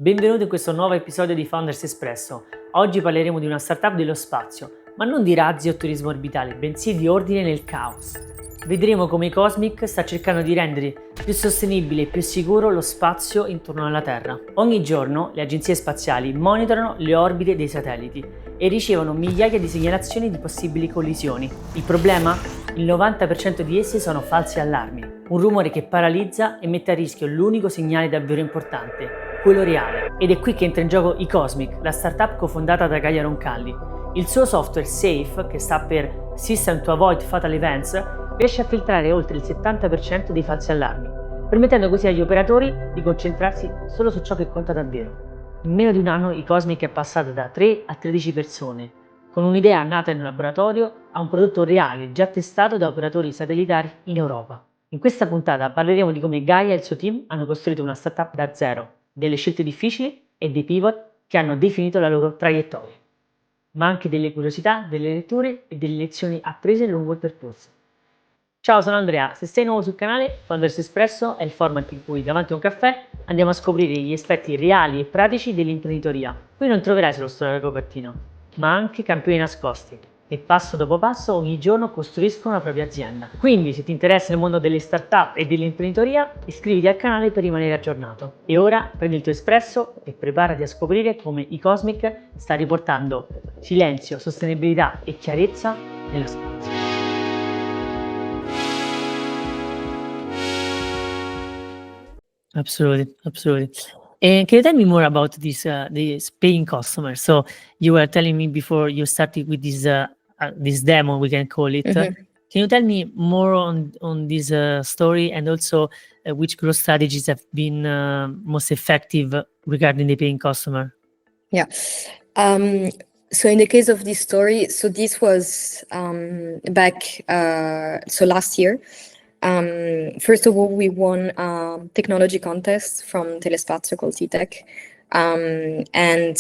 Benvenuto in questo nuovo episodio di Founders Espresso. Oggi parleremo di una startup dello spazio, ma non di razzi o turismo orbitale, bensì di ordine nel caos. Vedremo come Ecosmic sta cercando di rendere più sostenibile e più sicuro lo spazio intorno alla Terra. Ogni giorno le agenzie spaziali monitorano le orbite dei satelliti e ricevono migliaia di segnalazioni di possibili collisioni. Il problema? Il 90% di essi sono falsi allarmi, un rumore che paralizza e mette a rischio l'unico segnale davvero importante, quello reale. Ed è qui che entra in gioco Ecosmic, la startup cofondata da Gaia Roncalli. Il suo software SAFE, che sta per System to Avoid Fatal Events, riesce a filtrare oltre il 70% dei falsi allarmi, permettendo così agli operatori di concentrarsi solo su ciò che conta davvero. In meno di un anno Ecosmic è passata da 3 a 13 persone, con un'idea nata in un laboratorio a un prodotto reale già testato da operatori satellitari in Europa. In questa puntata parleremo di come Gaia e il suo team hanno costruito una startup da zero, delle scelte difficili e dei pivot che hanno definito la loro traiettoria, ma anche delle curiosità, delle letture e delle lezioni apprese lungo il percorso. Ciao, sono Andrea. Se sei nuovo sul canale, Founders Espresso è il format in cui davanti a un caffè andiamo a scoprire gli aspetti reali e pratici dell'imprenditoria. Qui non troverai solo storia da copertina, ma anche campioni nascosti che passo dopo passo ogni giorno costruiscono la propria azienda. Quindi se ti interessa il mondo delle startup e dell'imprenditoria, iscriviti al canale per rimanere aggiornato. E ora prendi il tuo espresso e preparati a scoprire come Ecosmic sta riportando silenzio, sostenibilità e chiarezza nello spazio. Absolutely. And can you tell me more about this paying customer? So you were telling me before you started with this demo, we can call it. Mhm. Can you tell me more on this story, and also which growth strategies have been most effective regarding the paying customer? Yeah. So in the case of this story, so this was back last year. First of all, we won a technology contest from Telespazio called T-Tech. And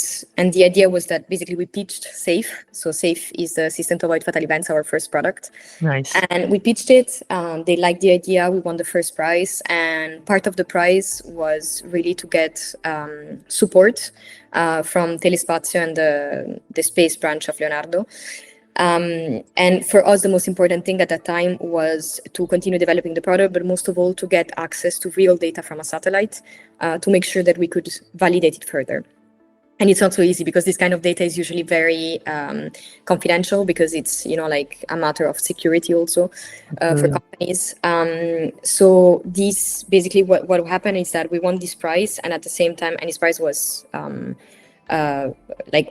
the idea was that basically we pitched SAFE. So SAFE is the System to Avoid Fatal Events, our first product. Nice. And we pitched it. They liked the idea. We won the first prize. And part of the prize was really to get support from Telespazio and the space branch of Leonardo. And for us, the most important thing at that time was to continue developing the product, but most of all to get access to real data from a satellite to make sure that we could validate it further. And it's not so easy because this kind of data is usually very confidential because it's, like a matter of security also for companies. So this basically what happened is that we won this prize, and at the same time, and this prize was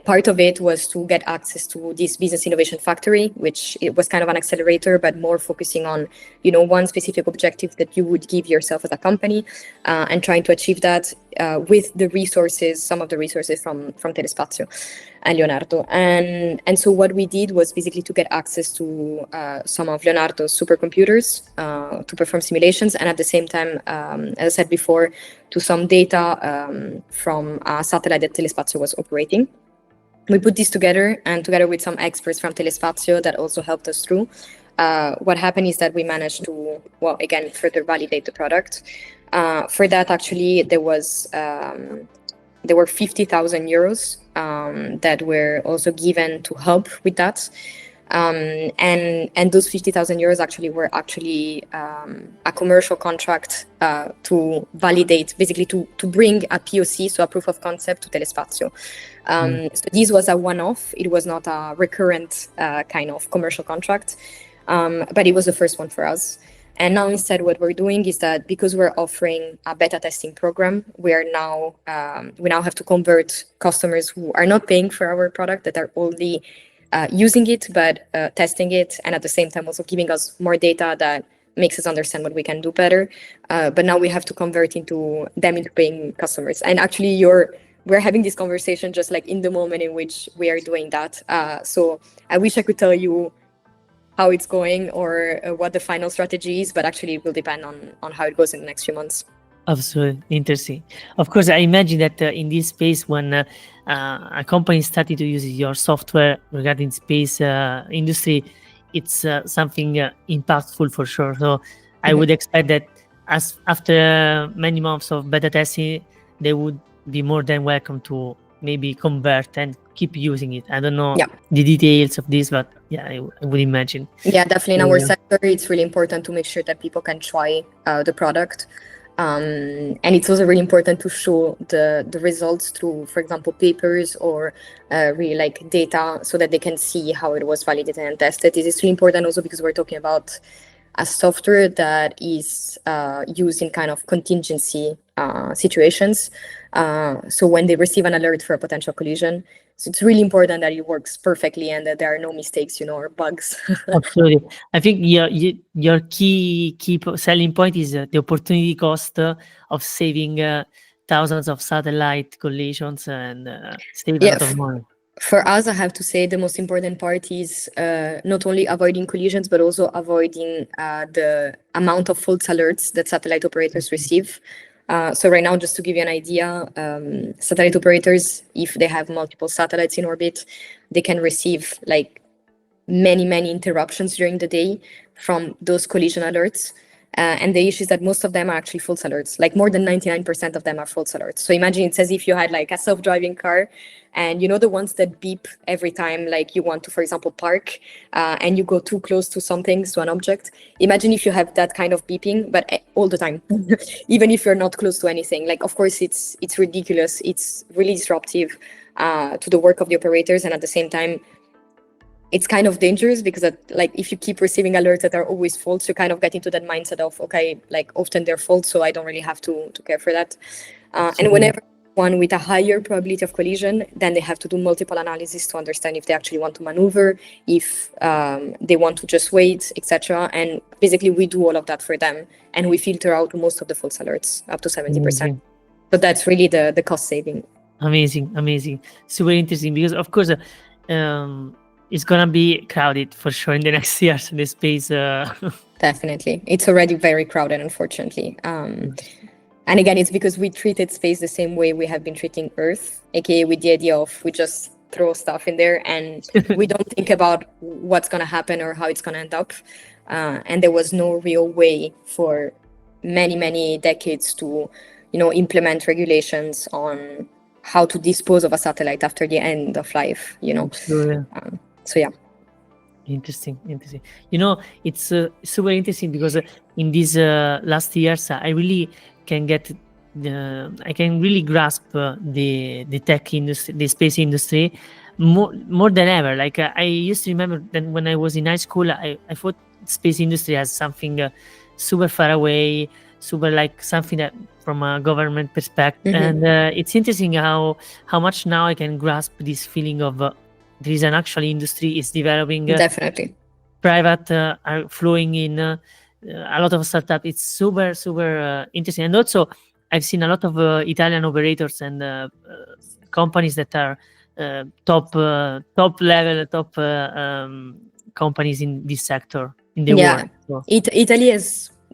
part of it was to get access to this business innovation factory, which it was kind of an accelerator, but more focusing on, one specific objective that you would give yourself as a company, and trying to achieve that with the resources, some of the resources from Telespazio and Leonardo. And so what we did was basically to get access to some of Leonardo's supercomputers to perform simulations, and at the same time, as I said before, to some data from a satellite that Telespazio was operating. We put this together, and together with some experts from Telespazio that also helped us through, what happened is that we managed to, further validate the product. For that, actually, there were 50,000 euros that were also given to help with that. And those 50,000 euros actually were a commercial contract to validate, basically to bring a POC, so a proof of concept, to Telespazio. So this was a one-off. It was not a recurrent kind of commercial contract, but it was the first one for us. And now instead what we're doing is that because we're offering a beta testing program, we now have to convert customers who are not paying for our product, that are only using it, but testing it, and at the same time also giving us more data that makes us understand what we can do better. But now we have to convert them into paying customers. And actually we're having this conversation just like in the moment in which we are doing that. So I wish I could tell you how it's going or what the final strategy is, but actually it will depend on how it goes in the next few months. Absolutely interesting. Of course, I imagine that in this space, when a company started to use your software regarding space industry, it's something impactful for sure. So I would expect that as after many months of beta testing, they would be more than welcome to maybe convert and keep using it. I don't know Yeah. the details of this, but yeah, I would imagine. Yeah, definitely in So, our yeah. sector, it's really important to make sure that people can try the product. And it's also really important to show the results through, for example, papers or really like data so that they can see how it was validated and tested. This is really important also because we're talking about a software that is used in kind of contingency situations. So when they receive an alert for a potential collision, so it's really important that it works perfectly and that there are no mistakes, or bugs. Absolutely. I think your key selling point is the opportunity cost of saving thousands of satellite collisions and save a Yeah, lot of money. For us, I have to say the most important part is not only avoiding collisions, but also avoiding the amount of false alerts that satellite operators receive. So right now, just to give you an idea, satellite operators, if they have multiple satellites in orbit, they can receive like many interruptions during the day from those collision alerts. And the issue is that most of them are actually false alerts. Like more than 99% of them are false alerts. So imagine it's as if you had like a self-driving car, and the ones that beep every time like you want to, for example, park, and you go too close to something, to an object. Imagine if you have that kind of beeping, but all the time, even if you're not close to anything. Like, of course, it's ridiculous. It's really disruptive to the work of the operators, and at the same time, it's kind of dangerous because like if you keep receiving alerts that are always false, you kind of get into that mindset of, okay, like often they're false, so I don't really have to care for that. And whenever one with a higher probability of collision, then they have to do multiple analysis to understand if they actually want to maneuver, if they want to just wait, etc. And basically we do all of that for them, and we filter out most of the false alerts, up to 70%. So that's really the cost saving. Amazing. Super interesting, because of course it's gonna be crowded for sure in the next years, the space. Definitely. It's already very crowded, unfortunately. And again, it's because we treated space the same way we have been treating Earth, aka with the idea of we just throw stuff in there and we don't think about what's going to happen or how it's going to end up. And there was no real way for many decades to, implement regulations on how to dispose of a satellite after the end of life, Absolutely. So yeah. Interesting. It's super interesting because in these last years, I really can get I can really grasp the tech industry, the space industry more than ever. Like I used to remember that when I was in high school, I thought space industry as something super far away, super like something that from a government perspective. And it's interesting how much now I can grasp this feeling of there is an actual industry is developing. Definitely. Private are flowing in. A lot of startups. It's super interesting. And also, I've seen a lot of Italian operators and companies that are top level, companies in this sector in the world. So. Italy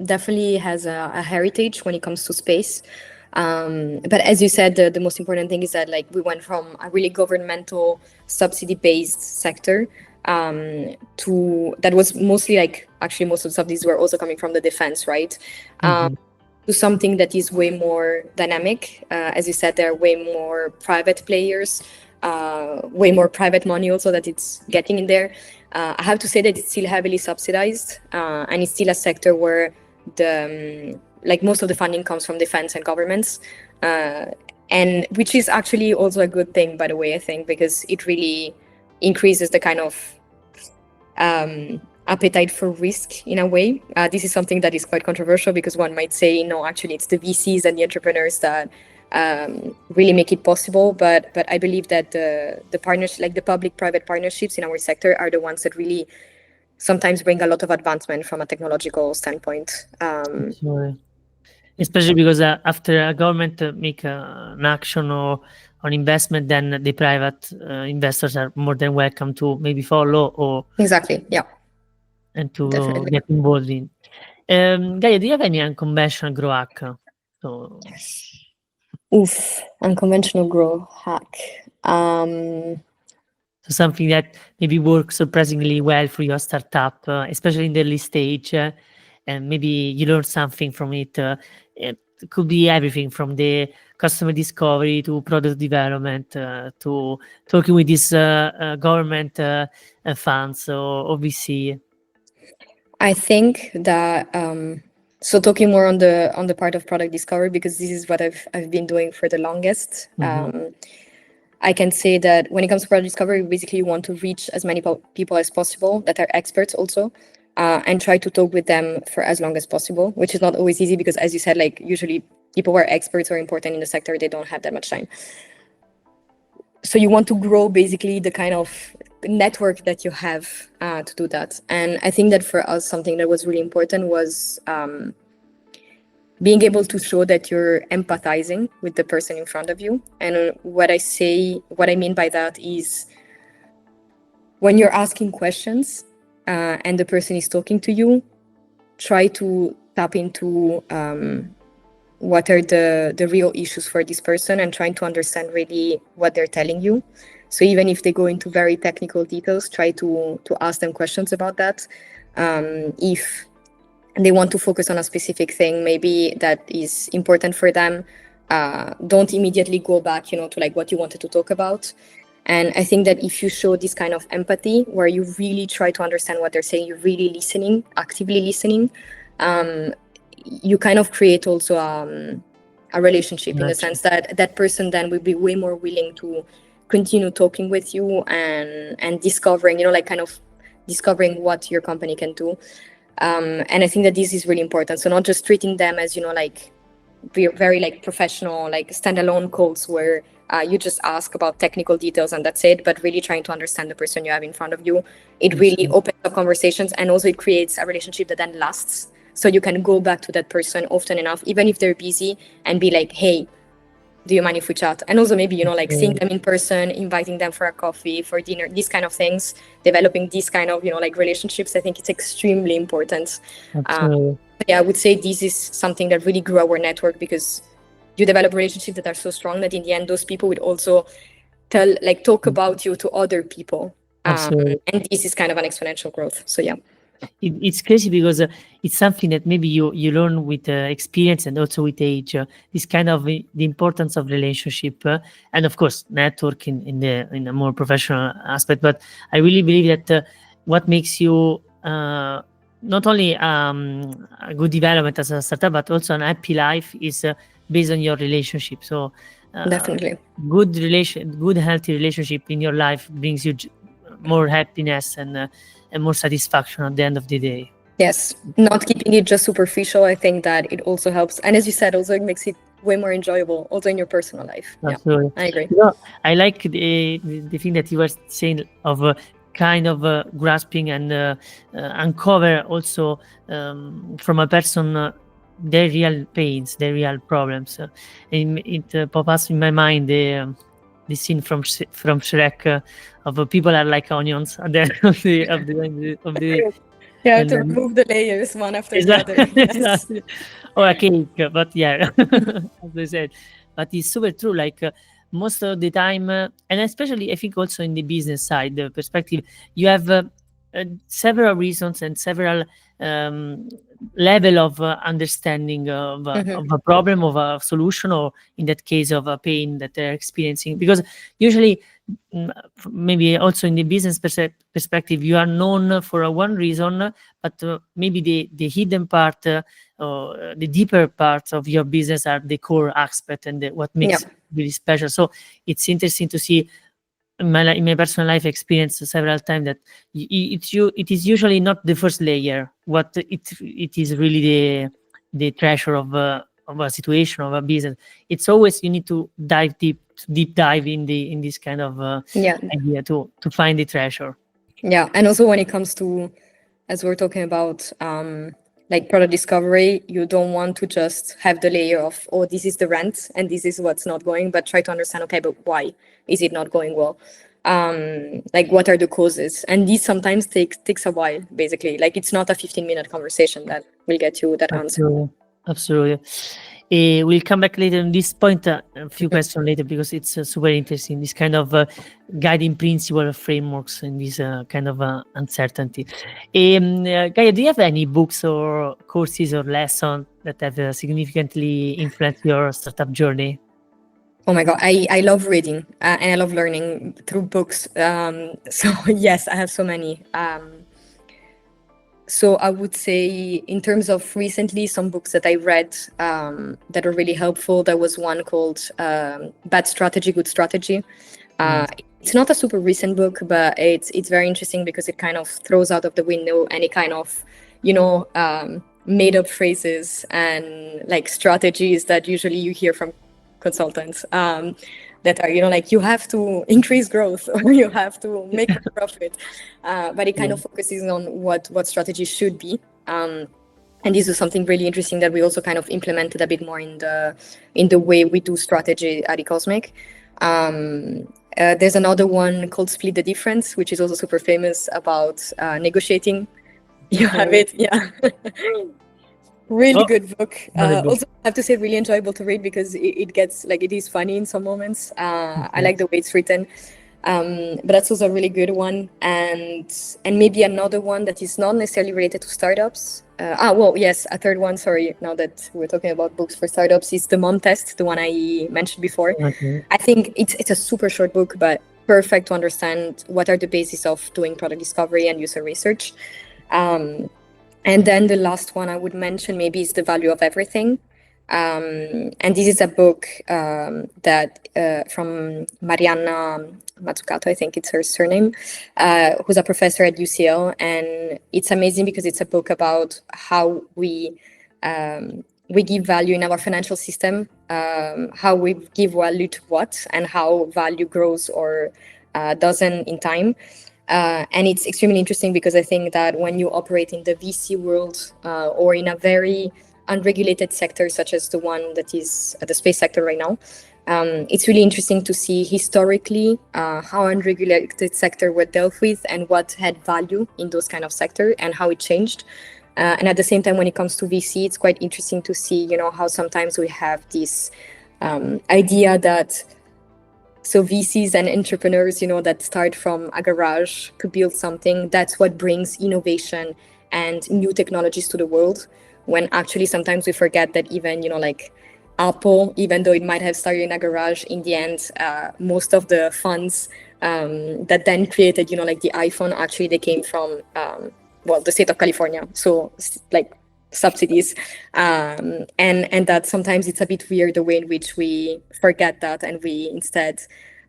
definitely has a heritage when it comes to space. But as you said, the most important thing is that like we went from a really governmental subsidy-based sector to that was mostly like actually most of the subsidies were also coming from the defense, right? To something that is way more dynamic. As you said, there are way more private players, way more private money also that it's getting in there. I have to say that it's still heavily subsidized, and it's still a sector where the like most of the funding comes from defense and governments, and which is actually also a good thing, by the way, I think, because it really increases the kind of appetite for risk in a way. This is something that is quite controversial because one might say, no, actually it's the VCs and the entrepreneurs that really make it possible. But I believe that the partners, like the public-private partnerships in our sector, are the ones that really sometimes bring a lot of advancement from a technological standpoint. Especially because after a government make an action or an investment, then the private investors are more than welcome to maybe follow or exactly, yeah, and to get involved in. Gaia, do you have any unconventional grow hack? So unconventional grow hack. So something that maybe works surprisingly well for your startup, especially in the early stage, and maybe you learn something from it. could be everything from the customer discovery to product development to talking with these government funds or VC. I think that so talking more on the part of product discovery, because this is what I've been doing for the longest. I can say that when it comes to product discovery, basically you want to reach as many people as possible that are experts also, and try to talk with them for as long as possible, which is not always easy because, as you said, like usually people who are experts or important in the sector, they don't have that much time. So you want to grow basically the kind of network that you have to do that. And I think that for us, something that was really important was being able to show that you're empathizing with the person in front of you. And what I mean by that is when you're asking questions and the person is talking to you, try to tap into what are the real issues for this person and trying to understand really what they're telling you. So even if they go into very technical details, try to ask them questions about that. If they want to focus on a specific thing, maybe that is important for them, don't immediately go back, to like what you wanted to talk about. And I think that if you show this kind of empathy, where you really try to understand what they're saying, you're really listening, actively listening, you kind of create also a relationship in the sense that that person then will be way more willing to continue talking with you and discovering, kind of discovering what your company can do. And I think that this is really important. So not just treating them as, like very like professional, like standalone calls where you just ask about technical details and that's it, but really trying to understand the person you have in front of you. It really opens up conversations, and also it creates a relationship that then lasts. So you can go back to that person often enough, even if they're busy, and be like, hey, do you mind if we chat? And also maybe, like seeing them in person, inviting them for a coffee, for dinner, these kind of things, developing these kind of, like relationships. I think it's extremely important. I would say this is something that really grew our network, because you develop relationships that are so strong that in the end, those people would also talk about you to other people. And this is kind of an exponential growth. So yeah. It's crazy because it's something that maybe you learn with experience and also with age. This kind of the importance of relationship and of course network in a more professional aspect. But I really believe that what makes you not only a good development as a startup, but also an happy life is based on your relationship. So definitely, good healthy relationship in your life brings you more happiness and more satisfaction at the end of the day. Yes, not keeping it just superficial. I think that it also helps, and as you said, also it makes it way more enjoyable, also in your personal life. Absolutely. Yeah, I agree. I like the thing that you were saying of kind of grasping and uncover also from a person their real pains, their real problems. And it pops in my mind the scene from Shrek of people are like onions at the end of the yeah, to remove the layers one after the other. Yes. Or a cake, but yeah, as I said. But it's super true. Like most of the time, and especially I think also in the business side, the perspective, you have several reasons and several level of understanding of a problem, of a solution, or in that case of a pain that they're experiencing. Because usually, maybe also in the business perspective, you are known for one reason, but maybe the hidden part, or the deeper parts of your business are the core aspect and what makes it really special. So it's interesting to see in my personal life experience several times that it is usually not the first layer. What it is really the treasure of a situation, of a business. It's always you need to dive deep dive in this kind of idea to find the treasure. Yeah, and also when it comes to, as we're talking about like product discovery, you don't want to just have the layer of, oh, this is the rent and this is what's not going, but try to understand, okay, but why is it not going well? Like what are the causes? And this sometimes takes a while, basically. Like it's not a 15-minute conversation that will get you that answer. Absolutely. We'll come back later on this point, a few questions later, because it's super interesting, this kind of guiding principle frameworks in this kind of uncertainty. Gaia, do you have any books or courses or lessons that have significantly influenced your startup journey? Oh my God, I love reading and I love learning through books. So yes, I have so many. So I would say in terms of recently, some books that I read that are really helpful, there was one called Bad Strategy, Good Strategy. It's not a super recent book, but it's very interesting because it kind of throws out of the window any kind of, made up phrases and like strategies that usually you hear from consultants that are, like you have to increase growth or you have to make a profit. But it kind of focuses on what strategy should be. And this is something really interesting that we also kind of implemented a bit more in the way we do strategy at Ecosmic. There's another one called Split the Difference, which is also super famous about negotiating. You have it, yeah. Really good book. Also, I have to say, really enjoyable to read because it gets like it is funny in some moments. I like the way it's written, but that's also a really good one. And maybe another one that is not necessarily related to startups. A third one. Sorry, now that we're talking about books for startups, is the Mom Test, the one I mentioned before. Okay. I think it's a super short book, but perfect to understand what are the bases of doing product discovery and user research. And then the last one I would mention maybe is The Value of Everything. And this is a book that from Marianna Mazzucato, I think it's her surname, who's a professor at UCL. And it's amazing because it's a book about how we give value in our financial system, how we give value to what, and how value grows or doesn't in time. And it's extremely interesting because I think that when you operate in the VC world or in a very unregulated sector, such as the one that is the space sector right now, it's really interesting to see historically how unregulated sector were dealt with and what had value in those kind of sector and how it changed. And at the same time, when it comes to VC, it's quite interesting to see, how sometimes we have this idea that so VCs and entrepreneurs, that start from a garage to build something, that's what brings innovation and new technologies to the world. When actually sometimes we forget that even, like Apple, even though it might have started in a garage, in the end, most of the funds that then created, like the iPhone, actually they came from, the state of California. So like subsidies. And that sometimes it's a bit weird the way in which we forget that and we instead,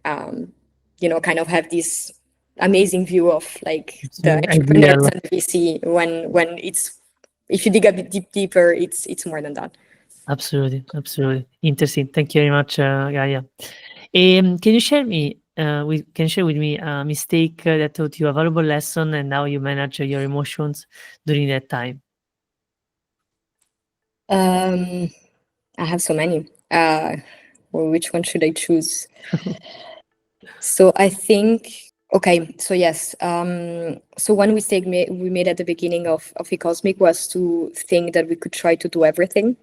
kind of have this amazing view of like the entrepreneurs and VC when it's, if you dig a bit deeper, it's more than that. Absolutely. Interesting. Thank you very much, Gaia. Can you share with me a mistake that taught you a valuable lesson and how you manage your emotions during that time? I have so many. Which one should I choose? So I think, okay, so yes. So one mistake we made at the beginning of Ecosmic was to think that we could try to do everything.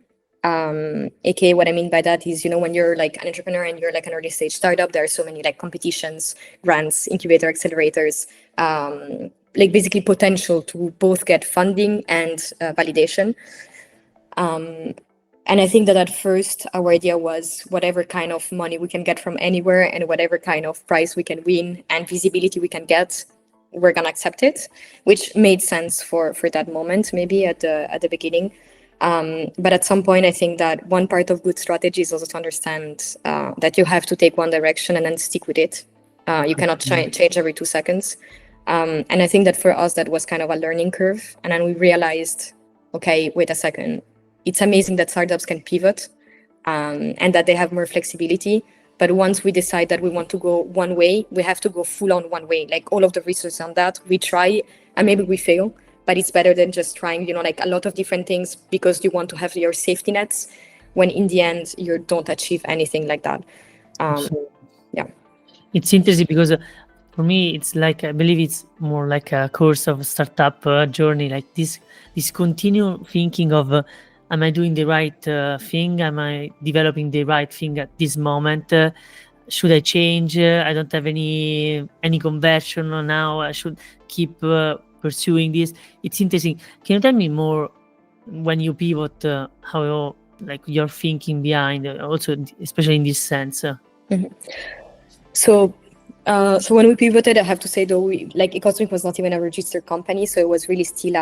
AKA what I mean by that is, when you're like an entrepreneur and you're like an early stage startup, there are so many like competitions, grants, incubator accelerators, like basically potential to both get funding and validation. And I think that at first our idea was whatever kind of money we can get from anywhere and whatever kind of prize we can win and visibility we can get, we're gonna accept it, which made sense for that moment, maybe at the beginning. But at some point, I think that one part of good strategy is also to understand that you have to take one direction and then stick with it. You cannot change every 2 seconds. And I think that for us, that was kind of a learning curve. And then we realized, okay, wait a second. It's amazing that startups can pivot and that they have more flexibility. But once we decide that we want to go one way, we have to go full on one way. Like all of the research on that, we try and maybe we fail, but it's better than just trying, like a lot of different things because you want to have your safety nets when in the end you don't achieve anything like that. Yeah. It's interesting because for me, it's like, I believe it's more like a course of startup journey, like this continual thinking of am I doing the right thing? Am I developing the right thing at this moment? Should I change? I don't have any conversion now. I should keep pursuing this. It's interesting. Can you tell me more when you pivot, how like your thinking behind, also especially in this sense? So when we pivoted, I have to say though, Ecosmic was not even a registered company, so it was really still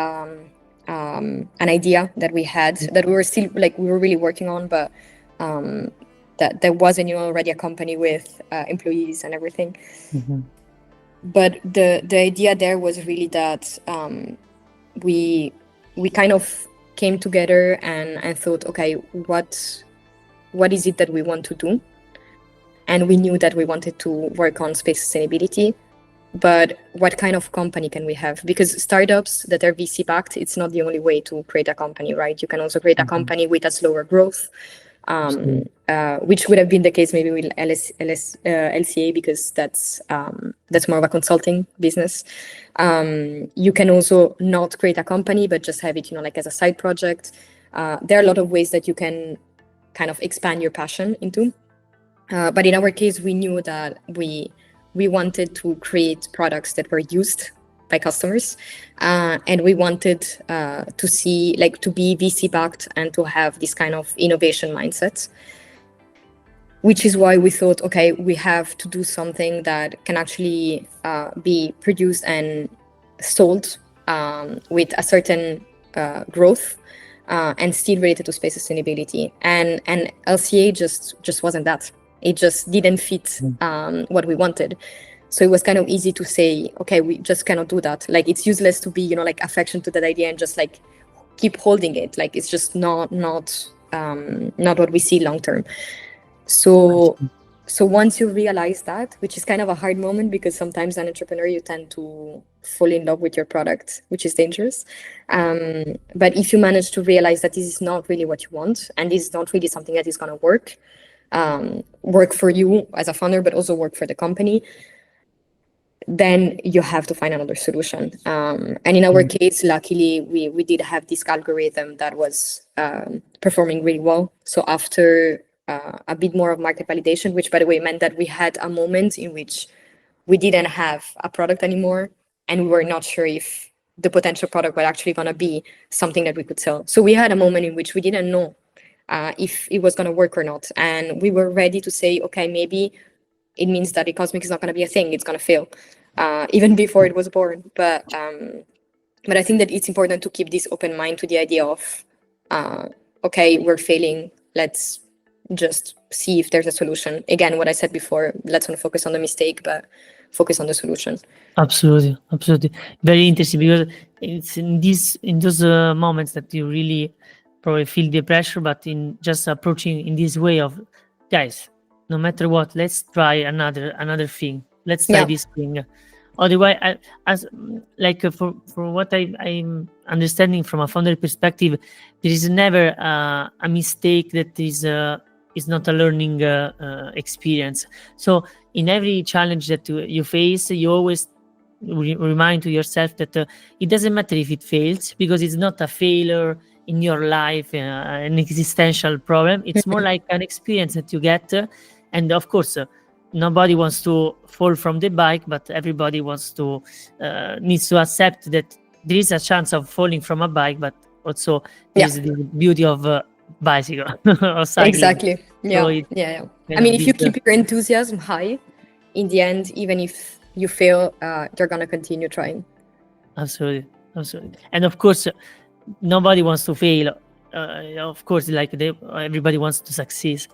an idea that we had, that we were still we were really working on, but that there wasn't already a company with employees and everything. But the idea there was really that we kind of came together and thought, okay, what is it that we want to do? And we knew that we wanted to work on space sustainability, but what kind of company can we have? Because startups that are VC backed, it's not the only way to create a company, right? You can also create a company with a slower growth, which would have been the case maybe with LCA, because that's more of a consulting business. You can also not create a company, but just have it, as a side project. There are a lot of ways that you can kind of expand your passion into. But in our case, we knew that we wanted to create products that were used by customers, and we wanted to see, to be VC backed and to have this kind of innovation mindset, which is why we thought, okay, we have to do something that can actually be produced and sold with a certain growth, and still related to space sustainability. And LCA just wasn't that. It just didn't fit what we wanted. So it was kind of easy to say, okay, we just cannot do that. It's useless to be, affection to that idea and just keep holding it. It's just not what we see long term. So once you realize that, which is kind of a hard moment, because sometimes an entrepreneur, you tend to fall in love with your product, which is dangerous. But if you manage to realize that this is not really what you want, and this is not really something that is going to work for you as a founder, but also work for the company, then you have to find another solution. And in our case, luckily, we did have this algorithm that was performing really well. So after a bit more of market validation, which, by the way, meant that we had a moment in which we didn't have a product anymore, and we were not sure if the potential product was actually going to be something that we could sell. So we had a moment in which we didn't know if it was going to work or not. And we were ready to say, okay, maybe it means that Ecosmic is not going to be a thing, it's going to fail, even before it was born. But I think that it's important to keep this open mind to the idea of, okay, we're failing, let's just see if there's a solution. Again, what I said before, let's not focus on the mistake, but focus on the solution. Absolutely. Very interesting, because it's in those moments that you really probably feel the pressure, but in just approaching in this way of, guys, no matter what, let's try another thing. Let's try this thing. Otherwise, for what I'm understanding from a founder perspective, there is never a mistake that is not a learning experience. So in every challenge that you face, you always remind to yourself that it doesn't matter if it fails, because it's not a failure in your life, an existential problem. It's more like an experience that you get. And of course, nobody wants to fall from the bike, but everybody needs to accept that there is a chance of falling from a bike, but also there's the beauty of bicycle or cycling. Exactly. Yeah. I mean, if you keep your enthusiasm high, in the end, even if you fail, you're gonna continue trying. Absolutely. And of course, nobody wants to fail. Of course, everybody wants to succeed,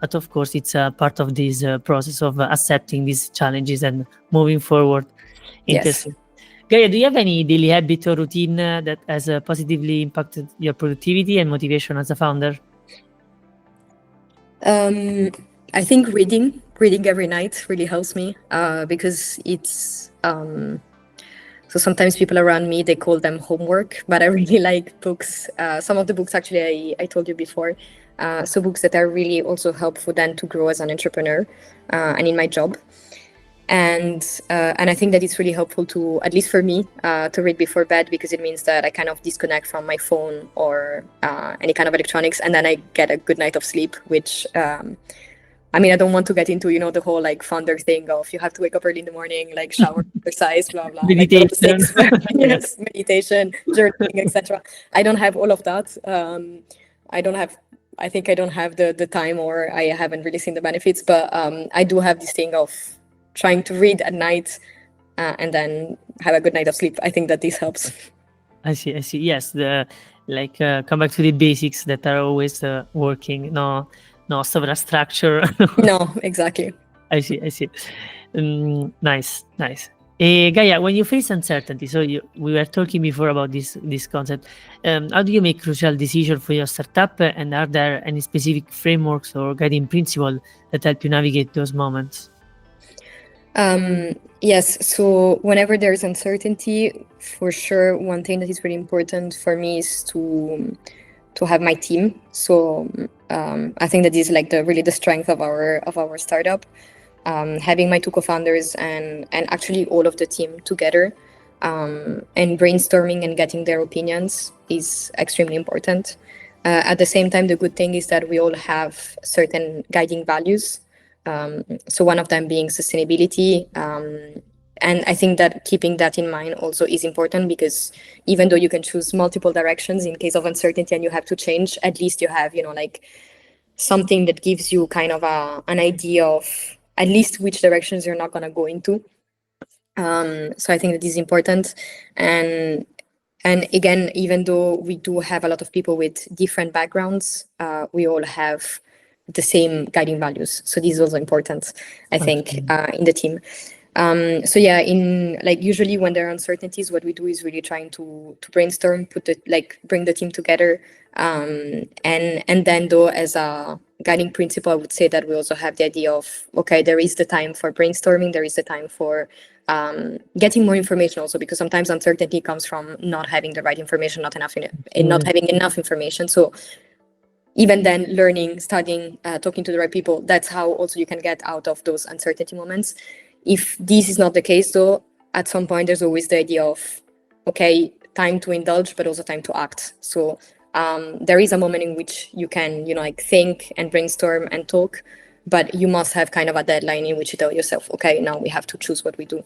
but of course, it's a part of this process of accepting these challenges and moving forward. Interesting. Yes. Gaia, do you have any daily habit or routine that has positively impacted your productivity and motivation as a founder? I think reading every night really helps me, because it's so sometimes people around me, they call them homework, but I really like books. Some of the books, actually, I told you before. So books that are really also helpful then to grow as an entrepreneur and in my job. And I think that it's really helpful to, at least for me, to read before bed, because it means that I kind of disconnect from my phone or any kind of electronics, and then I get a good night of sleep, which I mean, I don't want to get into, the whole like founder thing of you have to wake up early in the morning, like shower, exercise, blah, blah. Meditation. Like all of the things, yes, meditation, journaling, etc. I don't have all of that. I think I don't have the time, or I haven't really seen the benefits, but I do have this thing of trying to read at night and then have a good night of sleep. I think that this helps. I see. Yes, come back to the basics that are always working. No structure. No, exactly. I see. Nice. Gaia, when you face uncertainty, we were talking before about this concept. How do you make crucial decisions for your startup, and are there any specific frameworks or guiding principles that help you navigate those moments? Yes. So whenever there's uncertainty, for sure, one thing that is really important for me is to have my team. So I think that is like the strength of our startup. Having my two co-founders and actually all of the team together, and brainstorming and getting their opinions is extremely important. At the same time, the good thing is that we all have certain guiding values. So one of them being sustainability. And I think that keeping that in mind also is important, because even though you can choose multiple directions in case of uncertainty and you have to change, at least you have, like something that gives you kind of an idea of at least which directions you're not going to go into. So I think that is important. And again, even though we do have a lot of people with different backgrounds, we all have the same guiding values. So this is also important, I think, in the team. So yeah, usually when there are uncertainties, what we do is really trying to brainstorm, bring the team together. And then though, as a guiding principle, I would say that we also have the idea of, okay, there is the time for brainstorming, there is the time for getting more information also, because sometimes uncertainty comes from not having the right information, not having enough information. So even then, learning, studying, talking to the right people, that's how also you can get out of those uncertainty moments. If this is not the case, though, at some point there's always the idea of, okay, time to indulge, but also time to act. So there is a moment in which you can, think and brainstorm and talk, but you must have kind of a deadline in which you tell yourself, okay, now we have to choose what we do.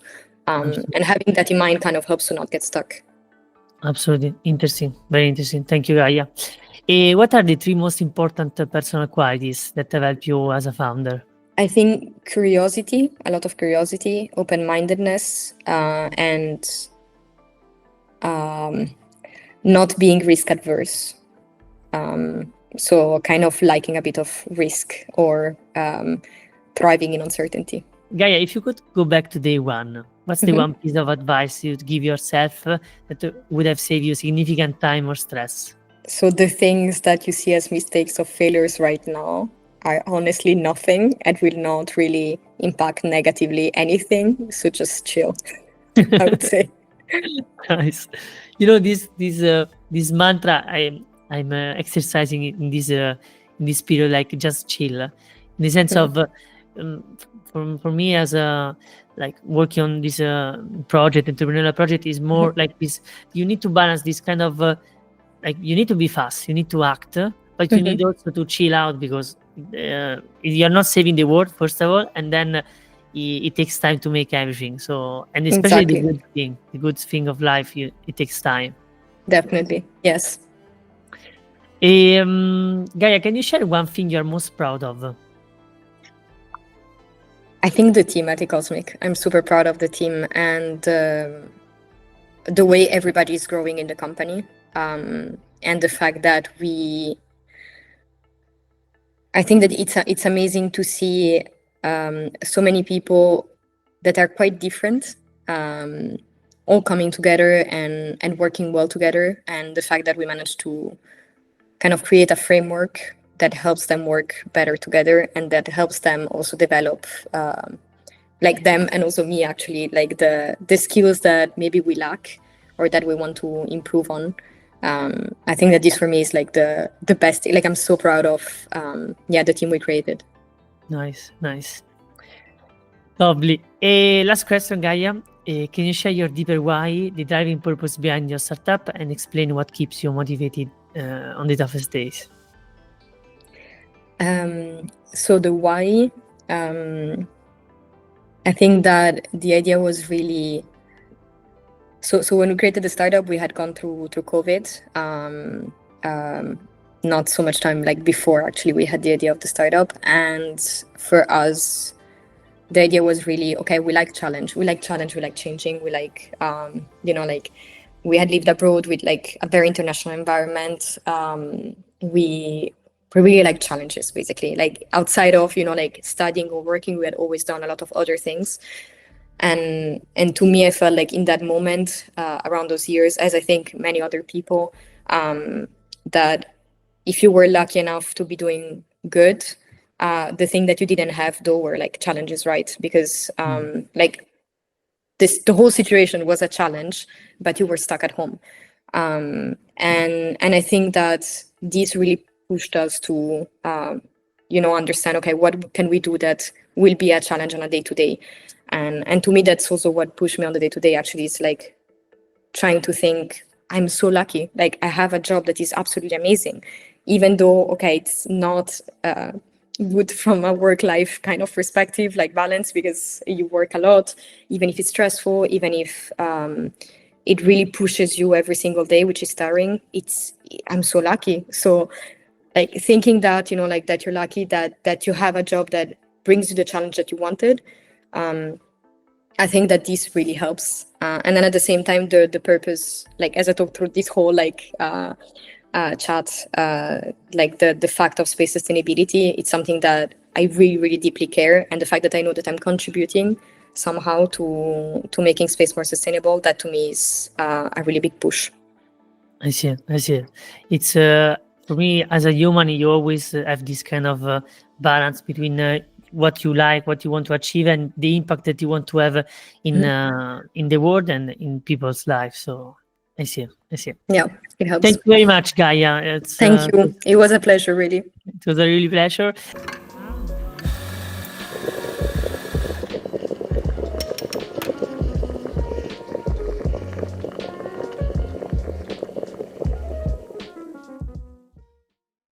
And having that in mind kind of helps to not get stuck. Absolutely. Interesting. Very interesting. Thank you, Gaia. What are the 3 most important personal qualities that have helped you as a founder? I think curiosity, a lot of curiosity, open-mindedness, and not being risk adverse. So kind of liking a bit of risk, or thriving in uncertainty. Gaia, if you could go back to day one, what's the one piece of advice you'd give yourself that would have saved you significant time or stress? So the things that you see as mistakes or failures right now are honestly nothing and will not really impact negatively anything. So just chill, I would say. Nice. This mantra I'm exercising in this period, like just chill, in the sense of for me as a working on this entrepreneurial project is more like this. You need to balance this kind of you need to be fast, you need to act, but you need also to chill out, because you're not saving the world, first of all, and then it takes time to make everything. So, and especially the good thing of life, it takes time. Definitely, yes. Gaia, can you share one thing you're most proud of? I think the team at Ecosmic. I'm super proud of the team and the way everybody is growing in the company, and the fact that I think that it's amazing to see so many people that are quite different, all coming together and working well together, and the fact that we managed to kind of create a framework that helps them work better together, and that helps them also develop, like them and also me actually, like the skills that maybe we lack or that we want to improve on. I think that this for me is like the best. Like I'm so proud of the team we created. Nice. Lovely. Last question, Gaia. Can you share your deeper why, the driving purpose behind your startup, and explain what keeps you motivated on the toughest days? So the why, I think that the idea was really, so when we created the startup, we had gone through COVID. Not so much time like before actually we had the idea of the startup, and for us the idea was really, okay, we like challenge, we like changing, we like like we had lived abroad with like a very international environment. We really like challenges, basically, like outside of like studying or working, we had always done a lot of other things. And to me, I felt like in that moment, around those years, as I think many other people, that if you were lucky enough to be doing good, the thing that you didn't have though were like challenges, right? Because like the whole situation was a challenge, but you were stuck at home. And I think that this really pushed us to understand, okay, what can we do that will be a challenge on a day-to-day. And to me, that's also what pushed me on the day-to-day. Actually, it's like trying to think, I'm so lucky. Like I have a job that is absolutely amazing, even though, okay, it's not good from a work-life kind of perspective, like balance, because you work a lot, even if it's stressful, even if it really pushes you every single day, which is tiring. I'm so lucky. So like thinking that, like that you're lucky, that you have a job that brings you the challenge that you wanted. I think that this really helps. And then at the same time, the purpose, like as I talked through this whole chat, like the fact of space sustainability, it's something that I really, really deeply care. And the fact that I know that I'm contributing somehow to making space more sustainable, that to me is a really big push. I see. It's for me as a human, you always have this kind of balance between what you like, what you want to achieve, and the impact that you want to have in the world and in people's lives. So I see. Yeah, it helps. Thank you very much, Gaia. Thank you. It was a pleasure, really. It was a really pleasure.